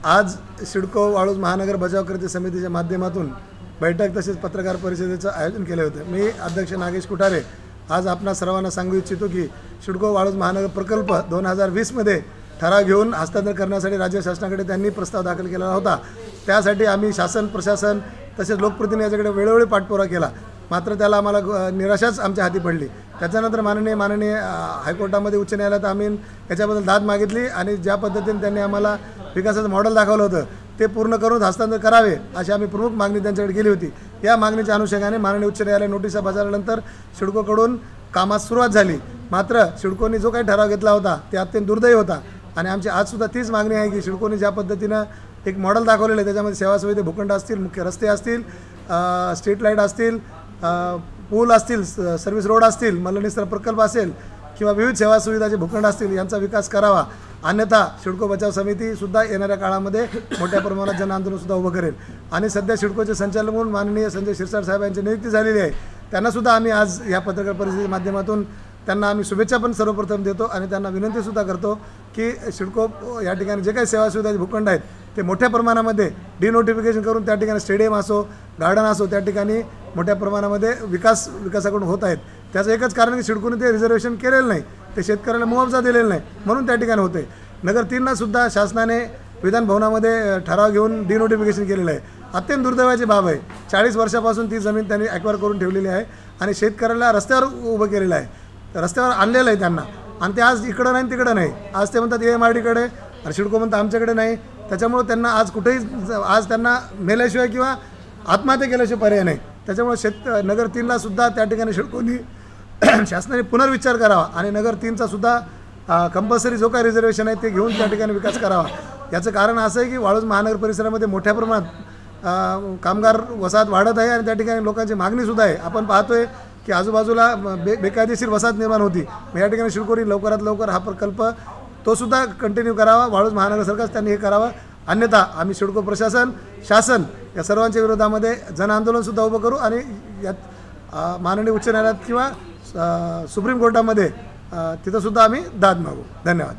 आज सिडको वाळूज महानगर बचाव कृती समितीच्या माध्यमातून बैठक तसेच पत्रकार परिषदेचं आयोजन केले होते। मी अध्यक्ष नागेश कुठारे आज आपणा सर्वांना सांगू इच्छितो की सिडको वाळूज महानगर प्रकल्प 2020 मध्ये ठराव घेऊन हस्तांतर करण्यासाठी राज्य शासनाकडे त्यांनी प्रस्ताव दाखल केला होता। त्यासाठी आम्ही शासन प्रशासन तसेच लोकप्रतिनिधी याच्याकडे वेळोवेळी पाठपुरावा केला, मात्र त्याला आम्हाला निराशाच आमच्या हाती पडली। त्याच्यानंतर माननीय हायकोर्टामध्ये उच्च न्यायालयात आम्ही याच्याबद्दल दाद मागितली आणि ज्या पद्धतीने त्यांनी आम्हाला विकासाचं मॉडेल दाखवलं होतं ते पूर्ण करून हस्तांतर करावे अशी आम्ही प्रमुख मागणी त्यांच्याकडे केली होती। या मागणीच्या अनुषंगाने माननीय उच्च न्यायालय नोटिसा बजावल्यानंतर सिडकोकडून कामास सुरुवात झाली, मात्र सिडकोने जो काही ठराव घेतला होता ते अत्यंत दुर्दैवी होता आणि आमची आजसुद्धा तीच मागणी आहे की सिडकोने ज्या पद्धतीनं एक मॉडेल दाखवलेलं आहे त्याच्यामध्ये सेवा सुविधा भूखंड असतील, मुख्य रस्ते असतील, स्ट्रीट लाईट असतील, पूल असतील, सर्व्हिस रोड असतील, मलनिस्र प्रकल्प असेल किंवा विविध सेवा सुविधाचे भूखंड असतील यांचा विकास करावा, अन्यथा सिडको बचाव समिती सुद्धा येणाऱ्या काळामध्ये मोठ्या प्रमाणात जन आंदोलन सुद्धा उभं करेल। आणि सध्या सिडकोचे संचालक म्हणून माननीय संजय शिरसाट साहेब यांची नियुक्ती झालेली आहे, त्यांना सुद्धा आम्ही आज या पत्रकार परिषदेच्या माध्यमातून त्यांना आम्ही शुभेच्छा पण सर्वप्रथम देतो आणि त्यांना विनंतीसुद्धा करतो की सिडको या ठिकाणी जे काही सेवा सुविधाचे भूखंड आहेत ते मोठ्या प्रमाणामध्ये डिनोटिफिकेशन करून त्या ठिकाणी स्टेडियम असो, गार्डन असो, त्या ठिकाणी मोठ्या प्रमाणामध्ये विकासाकडून होत आहेत। त्याचं एकच कारण की सिडकोने ते रिझर्वेशन केलेलं नाही, ते शेतकऱ्याला मुआवजा दिलेला नाही, म्हणून त्या ठिकाणी होते। नगर 3ला सुद्धा शासनाने विधान भवनामध्ये ठराव घेऊन डिनोटिफिकेशन केलेलं आहे। अत्यंत दुर्दैवाची बाब आहे। 40 वर्षापासून ती जमीन त्यांनी ॲक्वायर करून ठेवलेली आहे आणि शेतकऱ्याला रस्त्यावर उभं केलेलं आहे, रस्त्यावर आणलेलं आहे त्यांना, आणि ते आज इकडं नाही तिकडं नाही, आज ते म्हणतात AMRDकडे आणि सिडको म्हणतात आमच्याकडे नाही। त्याच्यामुळे त्यांना आज कुठेही आज त्यांना मेल्याशिवाय किंवा आत्महत्या केल्याशिवाय पर्याय नाही। त्याच्यामुळे नगर 3ला सुद्धा त्या ठिकाणी सिडकोनी शासनाने पुनर्विचार करावा आणि नगर 3चा सुद्धा कंपल्सरी जो काही रिझर्वेशन आहे ते घेऊन त्या ठिकाणी विकास करावा। याचं कारण असं आहे की वाळूज महानगर परिसरामध्ये मोठ्या प्रमाणात कामगार वसाहत वाढत आहे आणि त्या ठिकाणी लोकांची मागणीसुद्धा आहे। आपण पाहतोय की आजूबाजूला बेकायदेशीर वसाहत निर्माण होती, मग या ठिकाणी सिडकोनी लवकरात लवकर हा प्रकल्प तो सुद्धा कंटिन्यू करावा, वाळूज महानगर सरकार त्यांनी हे करावं, अन्यथा आम्ही सिडको प्रशासन शासन या सर्वांच्या विरोधामध्ये जन आंदोलनसुद्धा उभं करू आणि यात माननीय उच्च न्यायालयात किंवा सुप्रीम कोर्टामध्ये तिथंसुद्धा आम्ही दाद मागू। धन्यवाद।